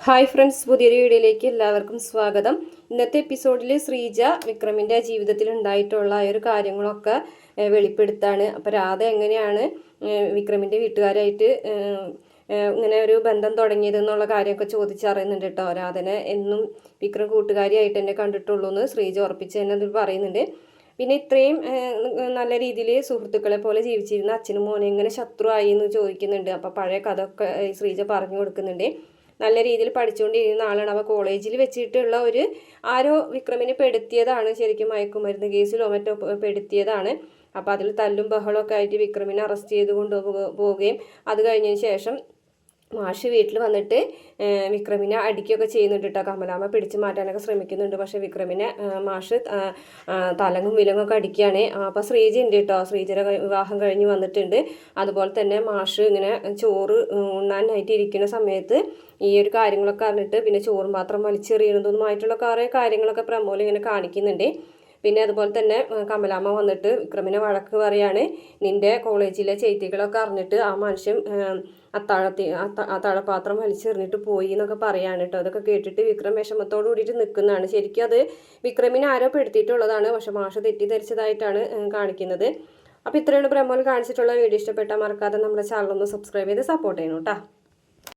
Hi friends, പുതിയൊരു വീഡിയോയിലേക്ക് എല്ലാവർക്കും സ്വാഗതം. ഇന്നത്തെ എപ്പിസോഡിൽ ശ്രീജ വിക്രമിൻ്റെ ജീവിതത്തിൽ ഉണ്ടായിട്ടുള്ള ഒരു കാര്യങ്ങളൊക്കെ വെളിപ്പെടുത്താണ്. അപ്പോൾ രാധ എങ്ങനെയാണ് വിക്രമിൻ്റെ വീട്ടുകാരായിട്ട് ഇങ്ങനെ ഒരു ബന്ധം തുടങ്ങിയതെന്നുള്ള കാര്യമൊക്കെ ചോദിച്ചറിയുന്നുണ്ട് കേട്ടോ. രാധനെ എന്നും വിക്രം കൂട്ടുകാരിയായിട്ട് തന്നെ കണ്ടിട്ടുള്ളൂ എന്ന് ശ്രീജ ഉറപ്പിച്ച് തന്നെ അതിൽ പറയുന്നുണ്ട്. പിന്നെ ഇത്രയും നല്ല രീതിയിൽ സുഹൃത്തുക്കളെ പോലെ ജീവിച്ചിരുന്ന അച്ഛനും മോനെ എങ്ങനെ ശത്രുവായി എന്ന് ചോദിക്കുന്നുണ്ട്. അപ്പോൾ പഴയ കഥ ഒക്കെ ശ്രീജ പറഞ്ഞു കൊടുക്കുന്നുണ്ട്. നല്ല രീതിയിൽ പഠിച്ചുകൊണ്ടിരുന്ന ആളാണ്. അപ്പോൾ കോളേജിൽ വെച്ചിട്ടുള്ള ആരോ വിക്രമിനെ പെടുത്തിയതാണ്, ശരിക്കും മയക്കുമരുന്ന് കേസിലോ മറ്റോ പെടുത്തിയതാണ്. അപ്പോൾ അതിൽ തല്ലും ബഹളമൊക്കെ ആയിട്ട് വിക്രമിനെ അറസ്റ്റ് ചെയ്ത് കൊണ്ടുപോവുകയും അത് കഴിഞ്ഞതിന് ശേഷം മാഷ് വീട്ടിൽ വന്നിട്ട് വിക്രമിനെ അടിക്കുകയൊക്കെ ചെയ്യുന്നുണ്ട് കേട്ടോ. കമലാമ്മ പിടിച്ചു മാറ്റാനൊക്കെ ശ്രമിക്കുന്നുണ്ട്. പക്ഷേ വിക്രമിനെ മാഷ് തലങ്ങും വിലങ്ങൊക്കെ അടിക്കുകയാണ്. അപ്പോൾ ശ്രീജ ഉണ്ട് കേട്ടോ. ശ്രീജയുടെ വിവാഹം കഴിഞ്ഞ് വന്നിട്ടുണ്ട്. അതുപോലെ തന്നെ മാഷ് ഇങ്ങനെ ചോറ് ഉണ്ണാനായിട്ട് ഇരിക്കുന്ന സമയത്ത് ഈ ഒരു കാര്യങ്ങളൊക്കെ അറിഞ്ഞിട്ട് പിന്നെ ചോറ് മാത്രം വലിച്ചെറിയുന്നതുമായിട്ടുള്ള കുറേ കാര്യങ്ങളൊക്കെ പ്രമോല് ഇങ്ങനെ കാണിക്കുന്നുണ്ട്. പിന്നെ അതുപോലെ തന്നെ കമലാമ്മ വന്നിട്ട് വിക്രമിനെ വഴക്ക് പറയാണ്. നിൻ്റെ കോളേജിലെ ചെയ്തികളൊക്കെ അറിഞ്ഞിട്ട് ആ മനുഷ്യൻ അത്താഴപാത്രം വലിച്ചെറിഞ്ഞിട്ട് പോയി എന്നൊക്കെ പറയാണ് കേട്ടോ. അതൊക്കെ കേട്ടിട്ട് വിക്രം വിഷമത്തോട് കൂടിയിട്ട് നിൽക്കുന്നതാണ്. ശരിക്കും അത് വിക്രമിനെ ആരോ പെടുത്തിയിട്ടുള്ളതാണ്, പക്ഷെ മാഷ് തെറ്റിദ്ധരിച്ചതായിട്ടാണ് കാണിക്കുന്നത്. അപ്പോൾ ഇത്രയാണ് പ്രമോൽ കാണിച്ചിട്ടുള്ള വീഡിയോ. ഇഷ്ടപ്പെട്ടാൽ മറക്കാതെ നമ്മുടെ ചാനൽ ഒന്ന് സബ്സ്ക്രൈബ് ചെയ്ത് സപ്പോർട്ട് ചെയ്യണം കേട്ടോ.